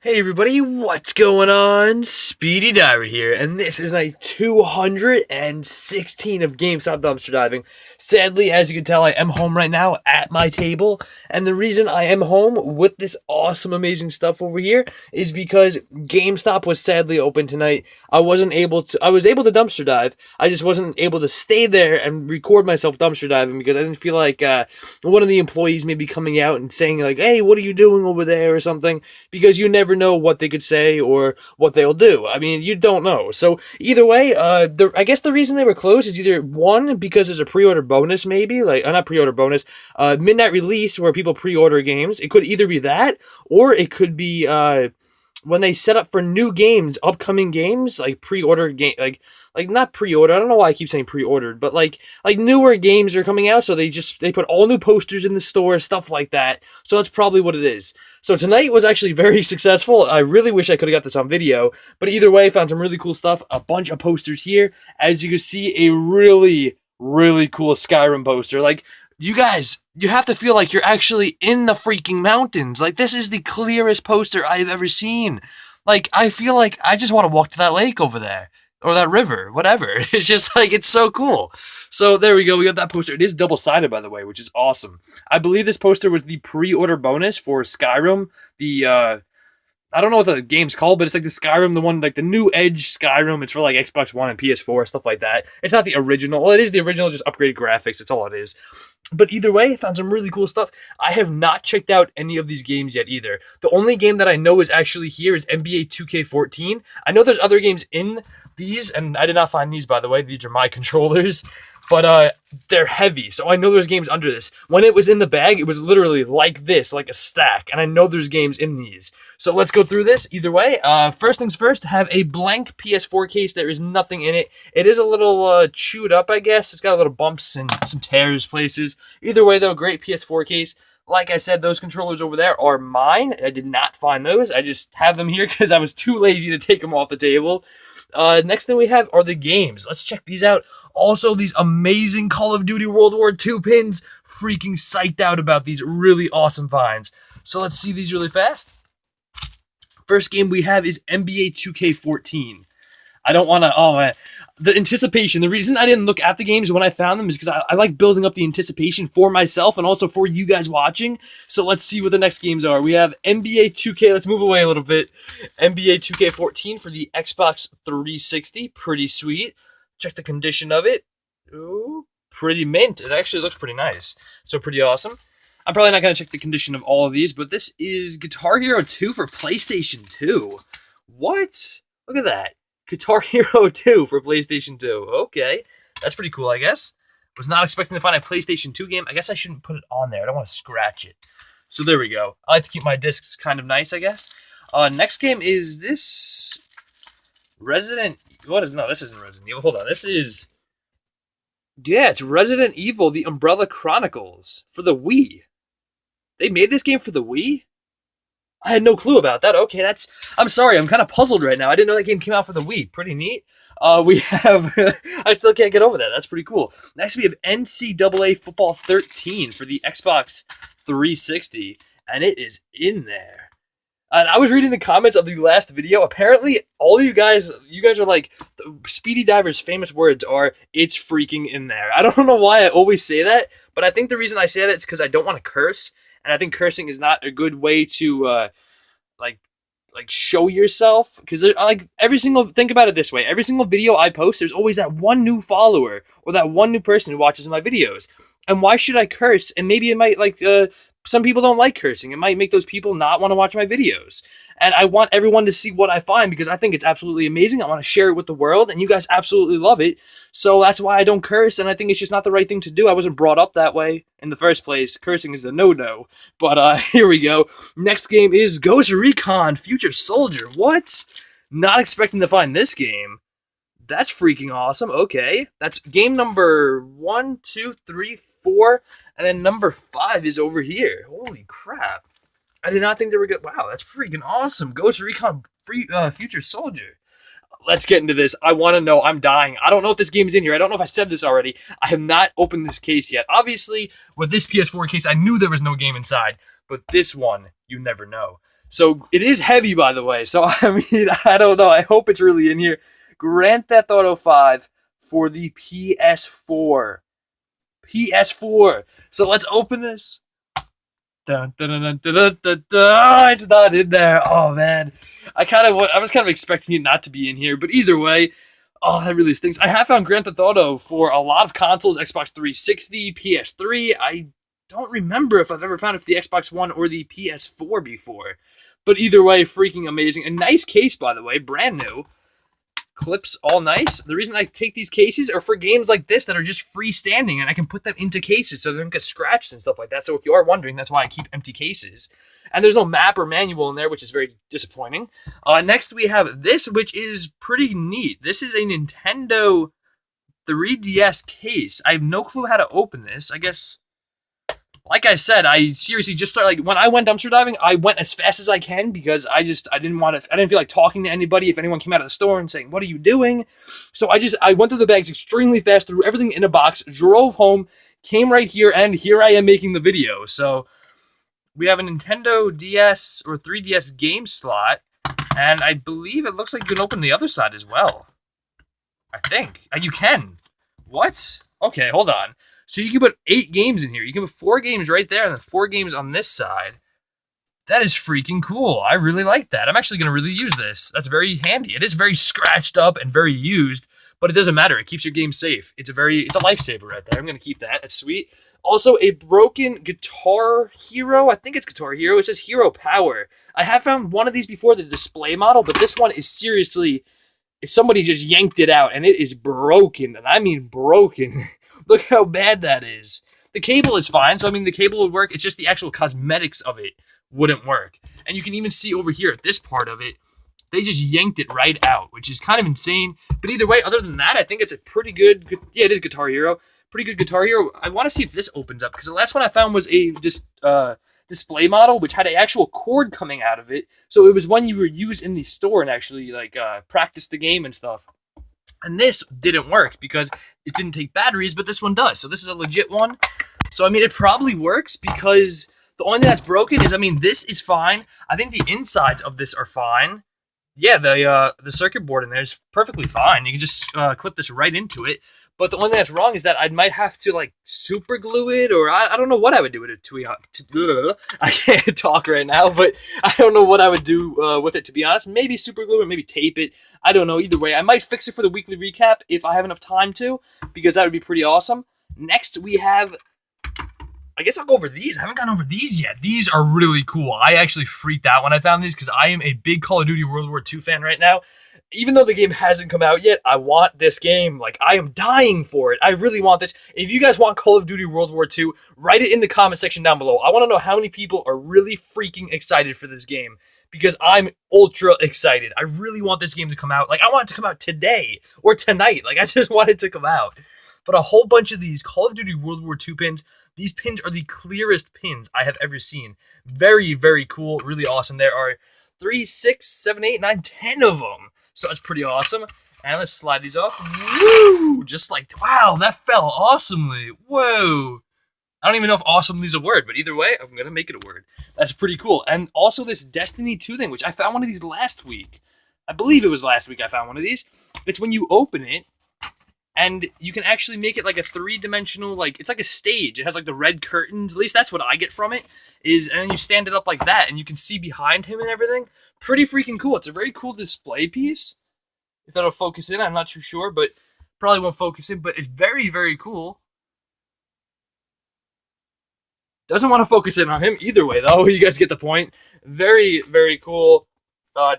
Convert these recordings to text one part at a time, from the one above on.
Hey everybody, what's going on? Speedy Diver here, and this is night 216 of Gamestop Dumpster Diving. Sadly, as you can tell, I am home right now at my table, and the reason I am home with this awesome, amazing stuff over here is because GameStop was sadly open tonight. I was able to dumpster dive, I just wasn't able to stay there and record myself dumpster diving because I didn't feel like one of the employees may be coming out and saying like, hey, what are you doing over there or something, because you never know what they could say or what they'll do. I mean, you don't know. So either way, I guess the reason they were closed is either one, because there's a pre-order bonus, maybe like not pre-order bonus, midnight release where people pre-order games. It could either be that, or it could be when they set up for new games, upcoming games, like pre-order game, like not pre-order. I don't know why I keep saying pre-ordered, but like newer games are coming out, so they put all new posters in the store, stuff like that. So that's probably what it is. So tonight was actually very successful. I really wish I could have got this on video, but either way, found some really cool stuff. A bunch of posters here, as you can see, a really cool Skyrim poster. Like, you guys, you have to feel like you're actually in the freaking mountains. Like, this is the clearest poster I've ever seen. Like, I feel like I just want to walk to that lake over there. Or that river, whatever. It's just like, it's so cool. So there we go. We got that poster. It is double-sided, by the way, which is awesome. I believe this poster was the pre-order bonus for Skyrim. I don't know what the game's called, but it's like the Skyrim, the one, like the new Edge Skyrim. It's for like Xbox One and PS4, stuff like that. It's not the original. Well, it is the original, just upgraded graphics. That's all it is. But either way, I found some really cool stuff. I have not checked out any of these games yet either. The only game that I know is actually here is NBA 2K14. I know there's other games in these, and I did not find these, by the way. These are my controllers. But they're heavy, so I know there's games under this. When it was in the bag, it was literally like this, like a stack, and I know there's games in these. So let's go through this either way. First things first, have a blank PS4 case. There is nothing in it. It is a little chewed up, I guess. It's got a little bumps and some tears places. Either way, though, great PS4 case. Like I said, those controllers over there are mine. I did not find those. I just have them here because I was too lazy to take them off the table. Next thing we have are the games. Let's check these out. Also, these amazing Call of Duty World War II pins. Freaking psyched out about these really awesome finds. So let's see these really fast. First game we have is NBA 2K14. I don't want to, oh man, the anticipation. The reason I didn't look at the games when I found them is because I like building up the anticipation for myself and also for you guys watching. So let's see what the next games are. We have NBA 2K, let's move away a little bit. NBA 2K14 for the Xbox 360, pretty sweet. Check the condition of it. Ooh, pretty mint. It actually looks pretty nice. So pretty awesome. I'm probably not going to check the condition of all of these, but this is Guitar Hero 2 for PlayStation 2. What? Look at that. Guitar Hero 2 for PlayStation 2. Okay, that's pretty cool, I guess. Was not expecting to find a PlayStation 2 game. I guess I shouldn't put it on there. I don't want to scratch it. So there we go. I like to keep my discs kind of nice, I guess. Next game is this Resident... What is... No, this isn't Resident Evil. Hold on. This is... Yeah, it's Resident Evil, The Umbrella Chronicles for the Wii. They made this game for the Wii? I had no clue about that. Okay, I'm sorry, I'm kind of puzzled right now. I didn't know that game came out for the Wii. Pretty neat. We have... I still can't get over that. That's pretty cool. Next, we have NCAA Football 13 for the Xbox 360, and it is in there. And I was reading the comments of the last video. Apparently, all you guys are like, Speedy Diver's famous words are, it's freaking in there. I don't know why I always say that, but I think the reason I say that is because I don't want to curse, and I think cursing is not a good way to, like show yourself, because like think about it this way, every single video I post, there's always that one new follower or that one new person who watches my videos. And why should I curse? And maybe it might some people don't like cursing. It might make those people not want to watch my videos. And I want everyone to see what I find because I think it's absolutely amazing. I want to share it with the world, and you guys absolutely love it. So that's why I don't curse, and I think it's just not the right thing to do. I wasn't brought up that way in the first place. Cursing is a no-no. But here we go. Next game is Ghost Recon Future Soldier. What? Not expecting to find this game. That's freaking awesome. Okay. That's game number 1, 2, 3, 4, and then number 5 is over here. Holy crap. I did not think they were good. Wow, that's freaking awesome. Ghost Recon Future Soldier. Let's get into this. I want to know. I'm dying. I don't know if this game is in here. I don't know if I said this already. I have not opened this case yet. Obviously, with this PS4 case, I knew there was no game inside. But this one, you never know. So it is heavy, by the way. So I mean, I don't know. I hope it's really in here. Grand Theft Auto 5 for the PS4. PS4. So let's open this. Dun, dun, dun, dun, dun, dun, dun. It's not in there. Oh man, I was kind of expecting it not to be in here, but either way, oh that really stinks. I have found Grand Theft Auto for a lot of consoles: Xbox 360, PS3. I don't remember if I've ever found it for the Xbox One or the PS4 before, but either way, freaking amazing. A nice case, by the way, brand new. Clips all nice. The reason I take these cases are for games like this that are just freestanding, and I can put them into cases so they don't get scratched and stuff like that. So if you are wondering, that's why I keep empty cases. And there's no map or manual in there, which is very disappointing. Next we have this, which is pretty neat. This is a Nintendo 3DS case. I have no clue how to open this. I guess, like I said, I seriously just started, like, when I went dumpster diving, I went as fast as I can because I didn't feel like talking to anybody if anyone came out of the store and saying, "What are you doing?" So I went through the bags extremely fast, threw everything in a box, drove home, came right here, and here I am making the video. So we have a Nintendo DS or 3DS game slot, and I believe it looks like you can open the other side as well. I think. You can. What? Okay, hold on. So you can put 8 games in here. You can put 4 games right there and then 4 games on this side. That is freaking cool. I really like that. I'm actually going to really use this. That's very handy. It is very scratched up and very used, but it doesn't matter. It keeps your game safe. It's a lifesaver right there. I'm going to keep that. That's sweet. Also, a broken Guitar Hero. I think it's Guitar Hero. It says Hero Power. I have found one of these before, the display model, but this one is seriously, somebody just yanked it out, and it is broken, and I mean broken. Look how bad that is. The cable is fine, so I mean the cable would work. It's just the actual cosmetics of it wouldn't work. And you can even see over here at this part of it, they just yanked it right out, which is kind of insane. But either way, other than that, I think it's a pretty good, yeah, it is Guitar Hero. Pretty good Guitar Hero. I want to see if this opens up, because the last one I found was a display model, which had an actual cord coming out of it. So it was one you would use in the store and actually practice the game and stuff. And this didn't work because it didn't take batteries, but this one does. So this is a legit one. So, I mean, it probably works because the only thing that's broken is, I mean, this is fine. I think the insides of this are fine. Yeah, the circuit board in there is perfectly fine. You can just clip this right into it. But the only thing that's wrong is that I might have to, super glue it, or I don't know what I would do with it. I can't talk right now, but I don't know what I would do with it, to be honest. Maybe super glue it, maybe tape it. I don't know. Either way, I might fix it for the weekly recap if I have enough time to, because that would be pretty awesome. Next, we have, I guess I'll go over these. I haven't gone over these yet. These are really cool. I actually freaked out when I found these because I am a big Call of Duty World War II fan right now. Even though the game hasn't come out yet, I want this game. I am dying for it. I really want this. If you guys want Call of Duty World War II, write it in the comment section down below. I want to know how many people are really freaking excited for this game, because I'm ultra excited. I really want this game to come out. I want it to come out today or tonight. I just want it to come out. But a whole bunch of these Call of Duty World War II pins. These pins are the clearest pins I have ever seen. Very, very cool. Really awesome. There are 3, 6, 7, 8, 9, 10 of them. So that's pretty awesome. And let's slide these off. Woo! Just wow, that fell awesomely. Whoa. I don't even know if awesomely is a word, but either way, I'm going to make it a word. That's pretty cool. And also this Destiny 2 thing, which I found one of these last week. I believe it was last week I found one of these. It's when you open it, and you can actually make it like a 3-dimensional, it's like a stage. It has the red curtains. At least that's what I get from it. And then you stand it up like that, and you can see behind him and everything. Pretty freaking cool. It's a very cool display piece. If that'll focus in, I'm not too sure, but probably won't focus in. But it's very, very cool. Doesn't want to focus in on him either way, though. You guys get the point. Very, very cool.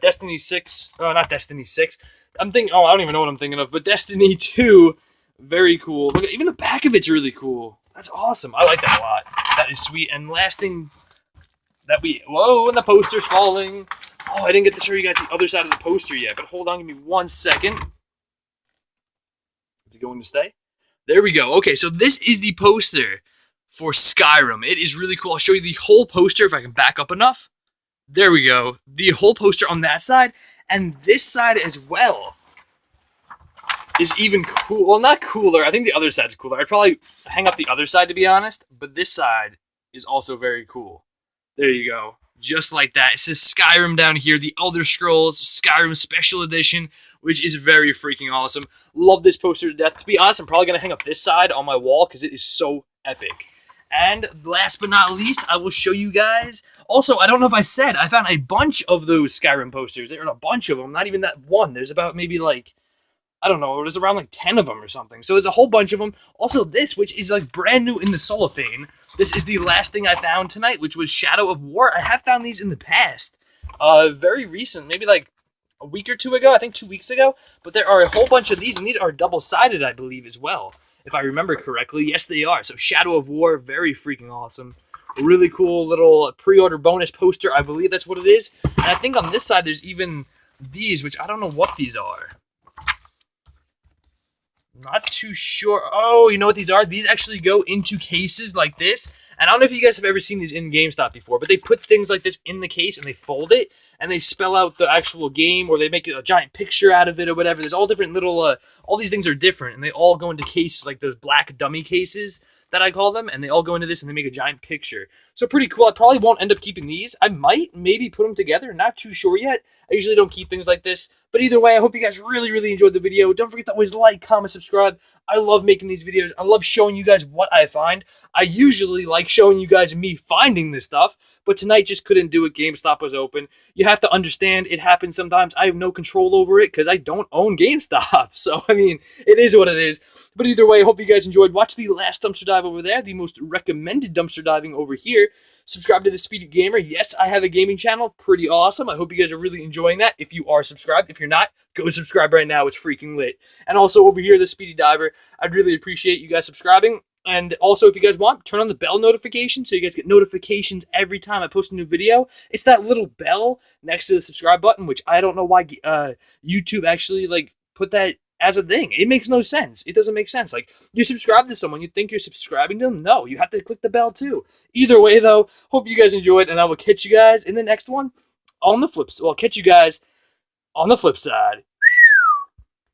Destiny 6. Not Destiny 6. I'm thinking, I don't even know what I'm thinking of, but Destiny 2, very cool. Look, even the back of it's really cool. That's awesome. I like that a lot. That is sweet. And last thing that whoa, and the poster's falling. Oh, I didn't get to show you guys the other side of the poster yet, but hold on, give me 1 second. Is it going to stay? There we go. Okay, so this is the poster for Skyrim. It is really cool. I'll show you the whole poster if I can back up enough. There we go. The whole poster on that side, and this side as well is even cool. Well, not cooler. I think the other side's cooler. I'd probably hang up the other side, to be honest, but this side is also very cool. There you go. just like that. It says Skyrim down here, the Elder Scrolls Skyrim Special Edition, which is very freaking awesome. Love this poster to death. To be honest, I'm probably going to hang up this side on my wall because it is so epic. And last but not least, I will show you guys. Also, I don't know if I said, I found a bunch of those Skyrim posters. There are a bunch of them, not even that one. There's about maybe like, I don't know, there's around like 10 of them or something. So there's a whole bunch of them. Also this, which is like brand new in the cellophane. This is the last thing I found tonight, which was Shadow of War. I have found these in the past. Very recent, maybe like a week or two ago, I think 2 weeks ago. But there are a whole bunch of these, and these are double-sided, I believe, as well. If I remember correctly. Yes, they are. So Shadow of War, very freaking awesome. A really cool little pre-order bonus poster. I believe that's what it is. And I think on this side, there's even these, which I don't know what these are. Not too sure. Oh, you know what these are? These actually go into cases like this. And I don't know if you guys have ever seen these in GameStop before, but they put things like this in the case and they fold it and they spell out the actual game, or they make a giant picture out of it or whatever. There's all different little, all these things are different, and they all go into cases like those black dummy cases that I call them, and they all go into this and they make a giant picture. So pretty cool. I probably won't end up keeping these. I might maybe put them together. Not too sure yet. I usually don't keep things like this. But either way, I hope you guys really enjoyed the video. Don't forget to always like, comment, subscribe. I love making these videos. I love showing you guys what I find. I usually like showing you guys me finding this stuff, but tonight just couldn't do it. GameStop was open. You have to understand it happens sometimes. I have no control over it because I don't own GameStop. So, I mean, it is what it is. But either way, I hope you guys enjoyed. Watch the last dumpster dive over there, the most recommended dumpster diving over here. Subscribe to the Speedy Gamer. Yes, I have a gaming channel. Pretty awesome. I hope you guys are really enjoying that. If you are subscribed, if you're not, go subscribe right now. It's freaking lit. And also over here, the Speedy Diver. I'd really appreciate you guys subscribing. And also, if you guys want, turn on the bell notification so you guys get notifications every time I post a new video. It's that little bell next to the subscribe button, which I don't know why YouTube actually like put that as a thing. It makes no sense. It doesn't make sense. Like, you subscribe to someone, you think you're subscribing to them? No, you have to click the bell too. Either way, though, hope you guys enjoyed, and I will catch you guys in the next one on the flip side. Well, catch you guys on the flip side.